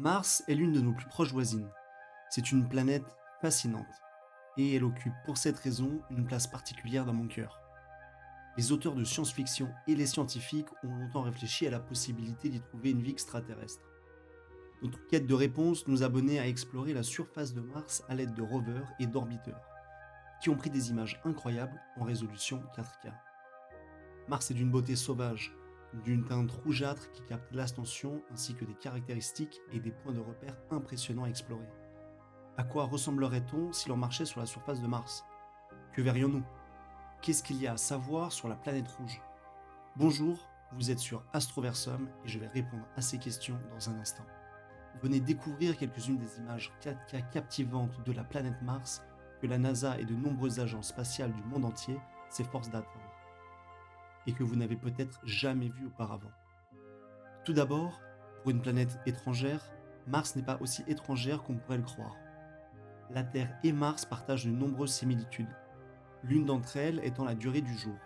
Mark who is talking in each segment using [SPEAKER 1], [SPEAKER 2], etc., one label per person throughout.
[SPEAKER 1] Mars est l'une de nos plus proches voisines. C'est une planète fascinante et elle occupe pour cette raison une place particulière dans mon cœur. Les auteurs de science-fiction et les scientifiques ont longtemps réfléchi à la possibilité d'y trouver une vie extraterrestre. Notre quête de réponse nous a abonnés à explorer la surface de Mars à l'aide de rovers et d'orbiteurs, qui ont pris des images incroyables en résolution 4K. Mars est d'une beauté sauvage, d'une teinte rougeâtre qui capte l'attention ainsi que des caractéristiques et des points de repère impressionnants à explorer. À quoi ressemblerait-on si l'on marchait sur la surface de Mars? Que verrions-nous? Qu'est-ce qu'il y a à savoir sur la planète rouge? Bonjour, vous êtes sur Astroversum et je vais répondre à ces questions dans un instant. Venez découvrir quelques-unes des images 4K captivantes de la planète Mars que la NASA et de nombreuses agences spatiales du monde entier s'efforcent d'atteindre et que vous n'avez peut-être jamais vues auparavant. Tout d'abord, pour une planète étrangère, Mars n'est pas aussi étrangère qu'on pourrait le croire. La Terre et Mars partagent de nombreuses similitudes, l'une d'entre elles étant la durée du jour.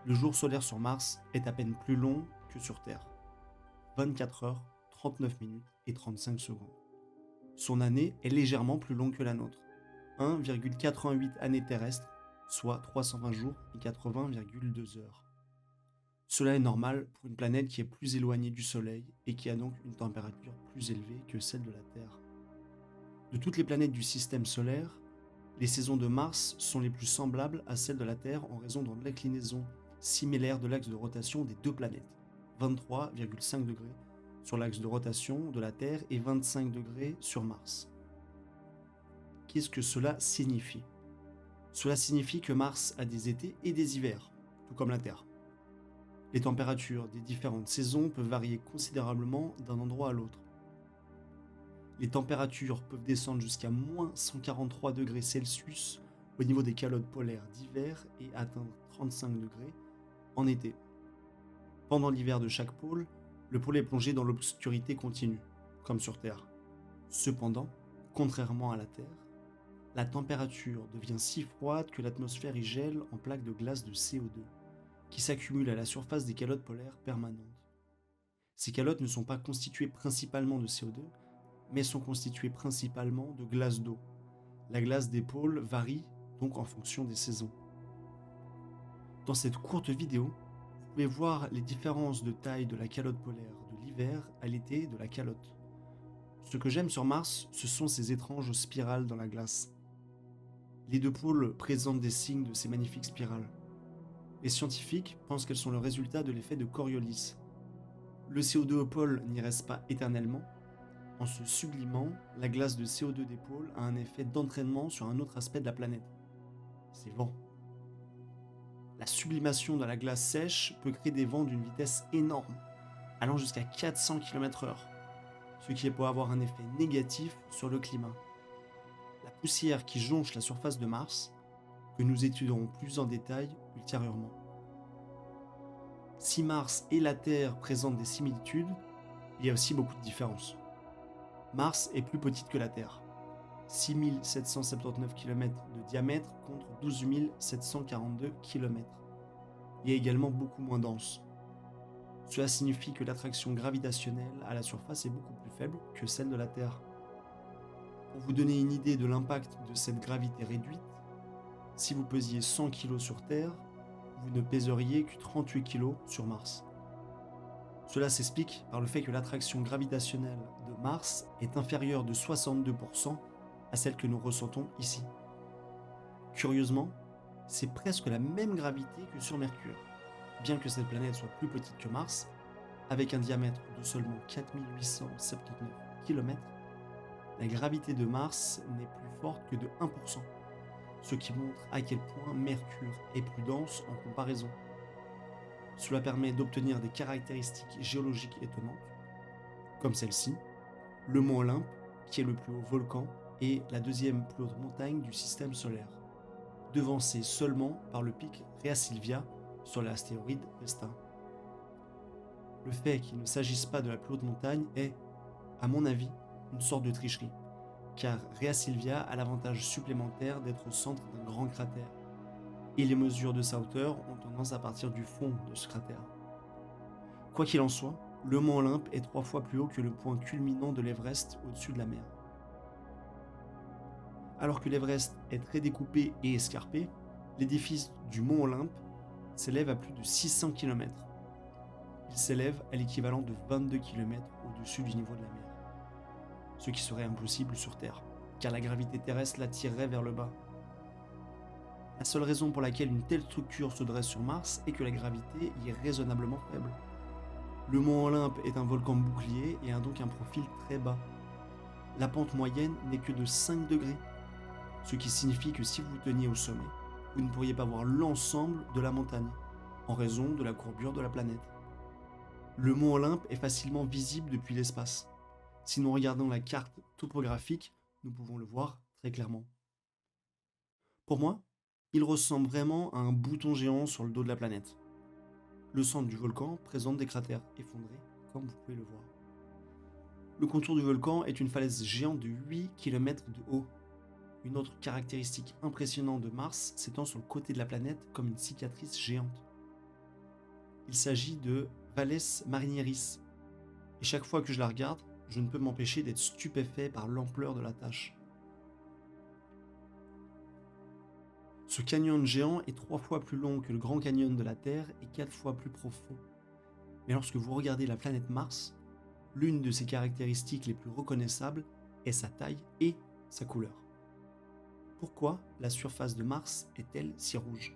[SPEAKER 1] Le jour solaire sur Mars est à peine plus long que sur Terre, 24 heures, 39 minutes et 35 secondes. Son année est légèrement plus longue que la nôtre, 1,88 années terrestres, soit 320 jours et 80,2 heures. Cela est normal pour une planète qui est plus éloignée du Soleil et qui a donc une température plus élevée que celle de la Terre. De toutes les planètes du système solaire, les saisons de Mars sont les plus semblables à celles de la Terre en raison de l'inclinaison similaire de l'axe de rotation des deux planètes, 23,5 degrés sur l'axe de rotation de la Terre et 25 degrés sur Mars. Qu'est-ce que cela signifie? Cela signifie que Mars a des étés et des hivers, tout comme la Terre. Les températures des différentes saisons peuvent varier considérablement d'un endroit à l'autre. Les températures peuvent descendre jusqu'à moins 143 degrés Celsius au niveau des calottes polaires d'hiver et atteindre 35 degrés en été. Pendant l'hiver de chaque pôle, le pôle est plongé dans l'obscurité continue, comme sur Terre. Cependant, contrairement à la Terre, la température devient si froide que l'atmosphère y gèle en plaques de glace de CO2, qui s'accumulent à la surface des calottes polaires permanentes. Ces calottes ne sont pas constituées principalement de CO2, mais sont constituées principalement de glace d'eau. La glace des pôles varie donc en fonction des saisons. Dans cette courte vidéo, vous pouvez voir les différences de taille de la calotte polaire de l'hiver à l'été de la calotte. Ce que j'aime sur Mars, ce sont ces étranges spirales dans la glace. Les deux pôles présentent des signes de ces magnifiques spirales. Les scientifiques pensent qu'elles sont le résultat de l'effet de Coriolis. Le CO2 au pôle n'y reste pas éternellement. En se sublimant, la glace de CO2 des pôles a un effet d'entraînement sur un autre aspect de la planète. Ces vents. La sublimation de la glace sèche peut créer des vents d'une vitesse énorme, allant jusqu'à 400 km/h, ce qui peut avoir un effet négatif sur le climat. La poussière qui jonche la surface de Mars, que nous étudierons plus en détail ultérieurement. Si Mars et la Terre présentent des similitudes, il y a aussi beaucoup de différences. Mars est plus petite que la Terre, 6 779 km de diamètre contre 12 742 km. Il est également beaucoup moins dense. Cela signifie que l'attraction gravitationnelle à la surface est beaucoup plus faible que celle de la Terre. Pour vous donner une idée de l'impact de cette gravité réduite, si vous pesiez 100 kg sur Terre, vous ne pèseriez que 38 kg sur Mars. Cela s'explique par le fait que l'attraction gravitationnelle de Mars est inférieure de 62% à celle que nous ressentons ici. Curieusement, c'est presque la même gravité que sur Mercure, bien que cette planète soit plus petite que Mars, avec un diamètre de seulement 4879 km, la gravité de Mars n'est plus forte que de 1%, ce qui montre à quel point Mercure est plus dense en comparaison. Cela permet d'obtenir des caractéristiques géologiques étonnantes, comme celle-ci, le mont Olympe, qui est le plus haut volcan et la deuxième plus haute montagne du système solaire, devancé seulement par le pic Rhea Silvia sur l'astéroïde Vesta. Le fait qu'il ne s'agisse pas de la plus haute montagne est, à mon avis, une sorte de tricherie, car Rhea Silvia a l'avantage supplémentaire d'être au centre d'un grand cratère, et les mesures de sa hauteur ont tendance à partir du fond de ce cratère. Quoi qu'il en soit, le mont Olympe est 3 fois plus haut que le point culminant de l'Everest au-dessus de la mer. Alors que l'Everest est très découpé et escarpé, l'édifice du mont Olympe s'élève à plus de 600 km. Il s'élève à l'équivalent de 22 km au-dessus du niveau de la mer, ce qui serait impossible sur Terre, car la gravité terrestre l'attirerait vers le bas. La seule raison pour laquelle une telle structure se dresse sur Mars est que la gravité y est raisonnablement faible. Le mont Olympe est un volcan bouclier et a donc un profil très bas. La pente moyenne n'est que de 5 degrés, ce qui signifie que si vous vous teniez au sommet, vous ne pourriez pas voir l'ensemble de la montagne, en raison de la courbure de la planète. Le mont Olympe est facilement visible depuis l'espace. Si nous regardons la carte topographique, nous pouvons le voir très clairement. Pour moi, il ressemble vraiment à un bouton géant sur le dos de la planète. Le centre du volcan présente des cratères effondrés, comme vous pouvez le voir. Le contour du volcan est une falaise géante de 8 km de haut. Une autre caractéristique impressionnante de Mars s'étend sur le côté de la planète comme une cicatrice géante. Il s'agit de Valles Marineris, et chaque fois que je la regarde, je ne peux m'empêcher d'être stupéfait par l'ampleur de la tâche. Ce canyon géant est 3 fois plus long que le Grand Canyon de la Terre et 4 fois plus profond. Mais lorsque vous regardez la planète Mars, l'une de ses caractéristiques les plus reconnaissables est sa taille et sa couleur. Pourquoi la surface de Mars est-elle si rouge ?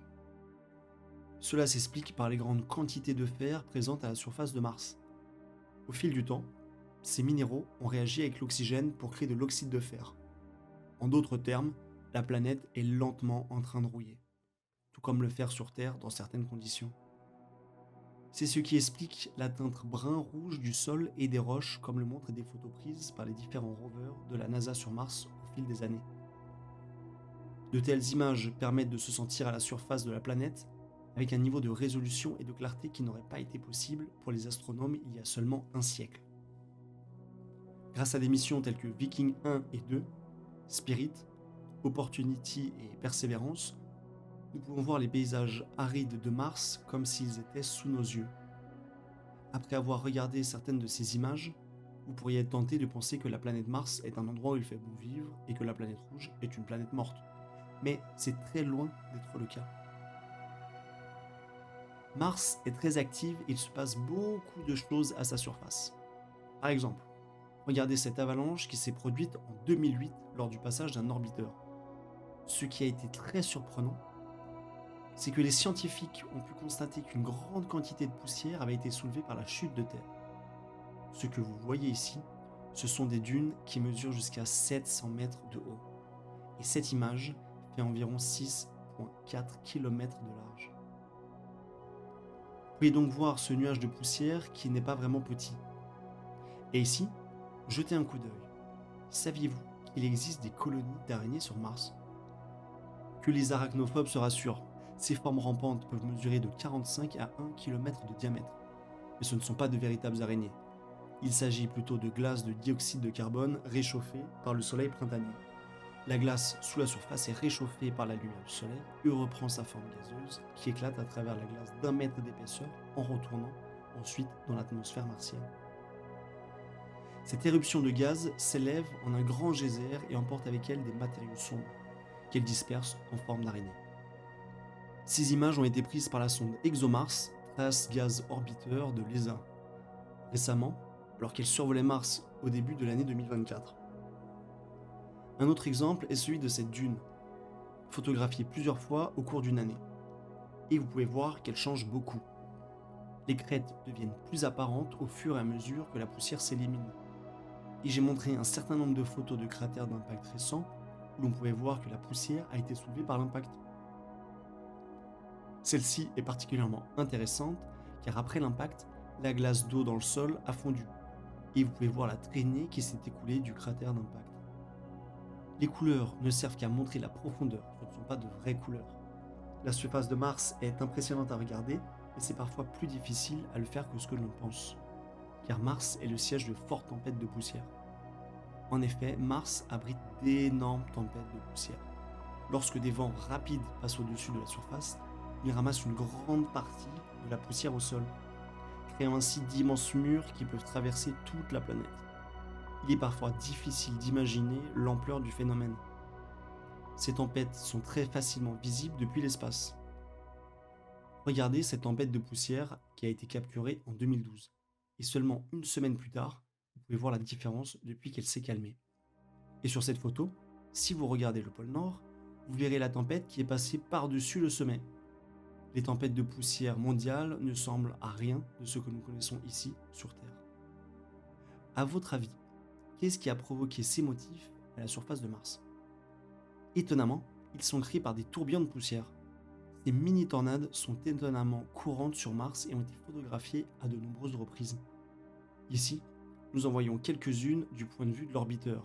[SPEAKER 1] Cela s'explique par les grandes quantités de fer présentes à la surface de Mars. Au fil du temps, ces minéraux ont réagi avec l'oxygène pour créer de l'oxyde de fer. En d'autres termes, la planète est lentement en train de rouiller, tout comme le fer sur Terre dans certaines conditions. C'est ce qui explique la teinte brun-rouge du sol et des roches, comme le montrent des photos prises par les différents rovers de la NASA sur Mars au fil des années. De telles images permettent de se sentir à la surface de la planète avec un niveau de résolution et de clarté qui n'aurait pas été possible pour les astronomes il y a seulement un siècle. Grâce à des missions telles que Viking 1 et 2, Spirit, Opportunity et Perseverance, nous pouvons voir les paysages arides de Mars comme s'ils étaient sous nos yeux. Après avoir regardé certaines de ces images, vous pourriez être tenté de penser que la planète Mars est un endroit où il fait bon vivre et que la planète rouge est une planète morte. Mais c'est très loin d'être le cas. Mars est très active et il se passe beaucoup de choses à sa surface. Par exemple, regardez cette avalanche qui s'est produite en 2008 lors du passage d'un orbiteur. Ce qui a été très surprenant, c'est que les scientifiques ont pu constater qu'une grande quantité de poussière avait été soulevée par la chute de terre. Ce que vous voyez ici, ce sont des dunes qui mesurent jusqu'à 700 mètres de haut. Et cette image fait environ 6,4 km de large. Vous pouvez donc voir ce nuage de poussière qui n'est pas vraiment petit. Et ici, jetez un coup d'œil. Saviez-vous qu'il existe des colonies d'araignées sur Mars ? Que les arachnophobes se rassurent, ces formes rampantes peuvent mesurer de 45 à 1 km de diamètre. Mais ce ne sont pas de véritables araignées. Il s'agit plutôt de glace de dioxyde de carbone réchauffée par le soleil printanier. La glace sous la surface est réchauffée par la lumière du soleil et reprend sa forme gazeuse qui éclate à travers la glace d'1 mètre d'épaisseur en retournant ensuite dans l'atmosphère martienne. Cette éruption de gaz s'élève en un grand geyser et emporte avec elle des matériaux sombres qu'elle disperse en forme d'araignée. Ces images ont été prises par la sonde ExoMars, Trace Gas Orbiter de l'ESA, récemment, alors qu'elle survolait Mars au début de l'année 2024. Un autre exemple est celui de cette dune, photographiée plusieurs fois au cours d'une année. Et vous pouvez voir qu'elle change beaucoup. Les crêtes deviennent plus apparentes au fur et à mesure que la poussière s'élimine. Et j'ai montré un certain nombre de photos de cratères d'impact récents où l'on pouvait voir que la poussière a été soulevée par l'impact. Celle-ci est particulièrement intéressante car après l'impact, la glace d'eau dans le sol a fondu et vous pouvez voir la traînée qui s'est écoulée du cratère d'impact. Les couleurs ne servent qu'à montrer la profondeur, ce ne sont pas de vraies couleurs. La surface de Mars est impressionnante à regarder, mais c'est parfois plus difficile à le faire que ce que l'on pense, car Mars est le siège de fortes tempêtes de poussière. En effet, Mars abrite d'énormes tempêtes de poussière. Lorsque des vents rapides passent au-dessus de la surface, ils ramassent une grande partie de la poussière au sol, créant ainsi d'immenses murs qui peuvent traverser toute la planète. Il est parfois difficile d'imaginer l'ampleur du phénomène. Ces tempêtes sont très facilement visibles depuis l'espace. Regardez cette tempête de poussière qui a été capturée en 2012. Et seulement une semaine plus tard, vous pouvez voir la différence depuis qu'elle s'est calmée. Et sur cette photo, si vous regardez le pôle Nord, vous verrez la tempête qui est passée par-dessus le sommet. Les tempêtes de poussière mondiales ne semblent à rien de ce que nous connaissons ici sur Terre. À votre avis, qu'est-ce qui a provoqué ces motifs à la surface de Mars? Étonnamment, ils sont créés par des tourbillons de poussière. Ces mini-tornades sont étonnamment courantes sur Mars et ont été photographiées à de nombreuses reprises. Ici, nous en voyons quelques-unes du point de vue de l'orbiteur.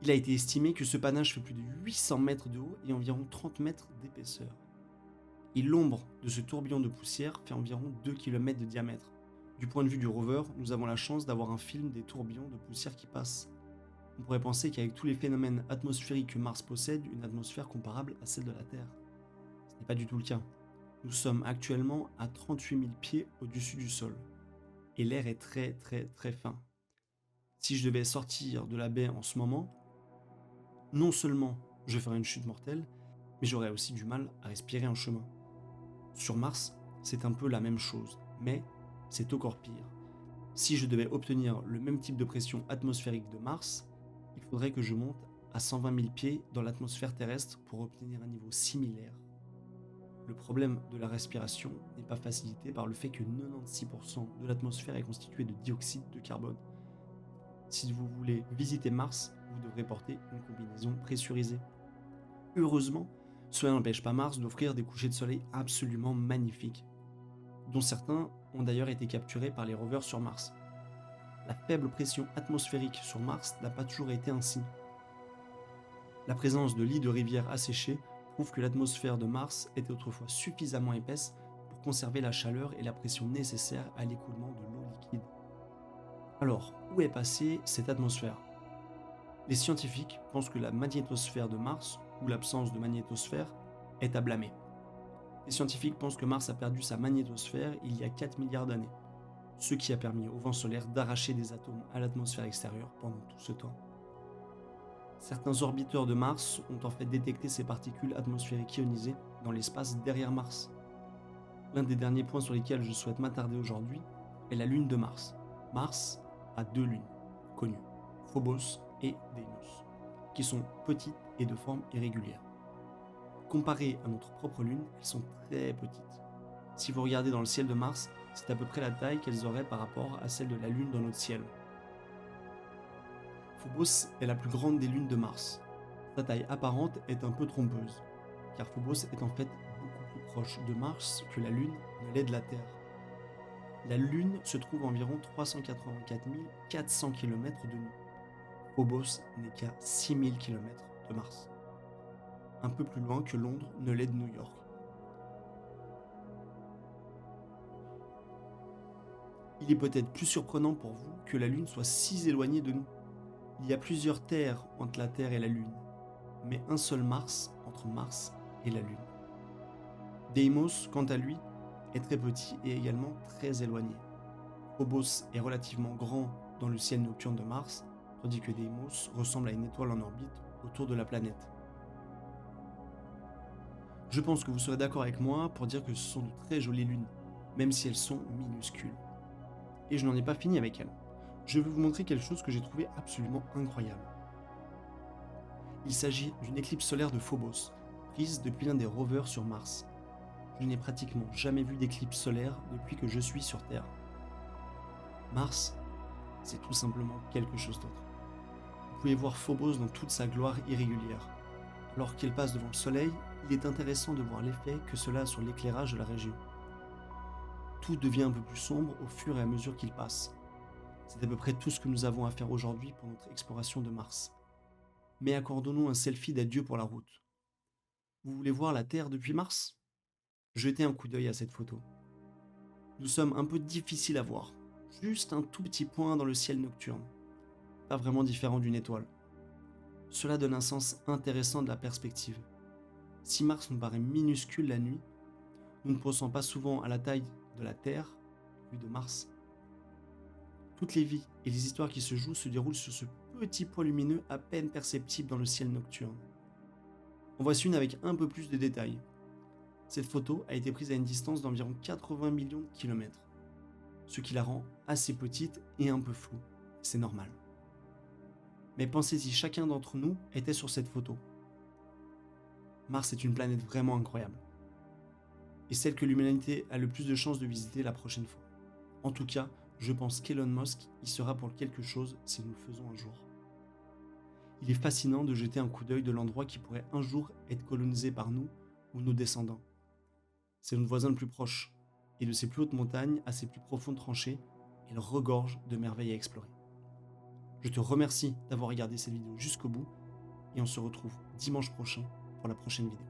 [SPEAKER 1] Il a été estimé que ce panache fait plus de 800 mètres de haut et environ 30 mètres d'épaisseur. Et l'ombre de ce tourbillon de poussière fait environ 2 km de diamètre. Du point de vue du rover, nous avons la chance d'avoir un film des tourbillons de poussière qui passent. On pourrait penser qu'avec tous les phénomènes atmosphériques que Mars possède, une atmosphère comparable à celle de la Terre. Ce n'est pas du tout le cas. Nous sommes actuellement à 38 000 pieds au-dessus du sol. Et l'air est très fin. Si je devais sortir de la baie en ce moment, non seulement je ferais une chute mortelle, mais j'aurais aussi du mal à respirer en chemin. Sur Mars, c'est un peu la même chose, mais c'est encore pire. Si je devais obtenir le même type de pression atmosphérique de Mars, il faudrait que je monte à 120 000 pieds dans l'atmosphère terrestre pour obtenir un niveau similaire. Le problème de la respiration n'est pas facilité par le fait que 96% de l'atmosphère est constituée de dioxyde de carbone. Si vous voulez visiter Mars, vous devrez porter une combinaison pressurisée. Heureusement, cela n'empêche pas Mars d'offrir des couchers de soleil absolument magnifiques, dont certains ont d'ailleurs été capturés par les rovers sur Mars. La faible pression atmosphérique sur Mars n'a pas toujours été un signe. La présence de lits de rivières asséchés prouve que l'atmosphère de Mars était autrefois suffisamment épaisse pour conserver la chaleur et la pression nécessaires à l'écoulement de l'eau liquide. Alors, où est passée cette atmosphère? Les scientifiques pensent que la magnétosphère de Mars, ou l'absence de magnétosphère, est à blâmer. Les scientifiques pensent que Mars a perdu sa magnétosphère il y a 4 milliards d'années, ce qui a permis au vent solaire d'arracher des atomes à l'atmosphère extérieure pendant tout ce temps. Certains orbiteurs de Mars ont en fait détecté ces particules atmosphériques ionisées dans l'espace derrière Mars. L'un des derniers points sur lesquels je souhaite m'attarder aujourd'hui est la lune de Mars. Mars a 2 lunes connues, Phobos et Deimos, qui sont petites et de forme irrégulière. Comparées à notre propre lune, elles sont très petites. Si vous regardez dans le ciel de Mars, c'est à peu près la taille qu'elles auraient par rapport à celle de la lune dans notre ciel. Phobos est la plus grande des lunes de Mars. Sa taille apparente est un peu trompeuse, car Phobos est en fait beaucoup plus proche de Mars que la lune ne l'est de la Terre. La lune se trouve à environ 384 400 km de nous. Phobos n'est qu'à 6000 km de Mars. Un peu plus loin que Londres ne l'est de New York. Il est peut-être plus surprenant pour vous que la Lune soit si éloignée de nous. Il y a plusieurs terres entre la Terre et la Lune, mais un seul Mars entre Mars et la Lune. Deimos, quant à lui, est très petit et également très éloigné. Phobos est relativement grand dans le ciel nocturne de Mars, tandis que Deimos ressemble à une étoile en orbite autour de la planète. Je pense que vous serez d'accord avec moi pour dire que ce sont de très jolies lunes, même si elles sont minuscules. Et je n'en ai pas fini avec elles. Je vais vous montrer quelque chose que j'ai trouvé absolument incroyable. Il s'agit d'une éclipse solaire de Phobos, prise depuis l'un des rovers sur Mars. Je n'ai pratiquement jamais vu d'éclipse solaire depuis que je suis sur Terre. Mars, c'est tout simplement quelque chose d'autre. Vous pouvez voir Phobos dans toute sa gloire irrégulière. Alors qu'il passe devant le Soleil, il est intéressant de voir l'effet que cela a sur l'éclairage de la région. Tout devient un peu plus sombre au fur et à mesure qu'il passe. C'est à peu près tout ce que nous avons à faire aujourd'hui pour notre exploration de Mars. Mais accordons-nous un selfie d'adieu pour la route. Vous voulez voir la Terre depuis Mars? Jetez un coup d'œil à cette photo. Nous sommes un peu difficiles à voir, juste un tout petit point dans le ciel nocturne. Pas vraiment différent d'une étoile. Cela donne un sens intéressant de la perspective. Si Mars nous paraît minuscule la nuit, nous ne pensons pas souvent à la taille de la Terre, puis de Mars. Toutes les vies et les histoires qui se jouent se déroulent sur ce petit point lumineux à peine perceptible dans le ciel nocturne. En voici une avec un peu plus de détails. Cette photo a été prise à une distance d'environ 80 millions de kilomètres, ce qui la rend assez petite et un peu floue. C'est normal. Mais pensez si chacun d'entre nous était sur cette photo. Mars est une planète vraiment incroyable, et celle que l'humanité a le plus de chances de visiter la prochaine fois. En tout cas, je pense qu'Elon Musk y sera pour quelque chose si nous le faisons un jour. Il est fascinant de jeter un coup d'œil de l'endroit qui pourrait un jour être colonisé par nous ou nos descendants. C'est notre voisin le plus proche, et de ses plus hautes montagnes à ses plus profondes tranchées, il regorge de merveilles à explorer. Je te remercie d'avoir regardé cette vidéo jusqu'au bout, et on se retrouve dimanche prochain pour la prochaine vidéo.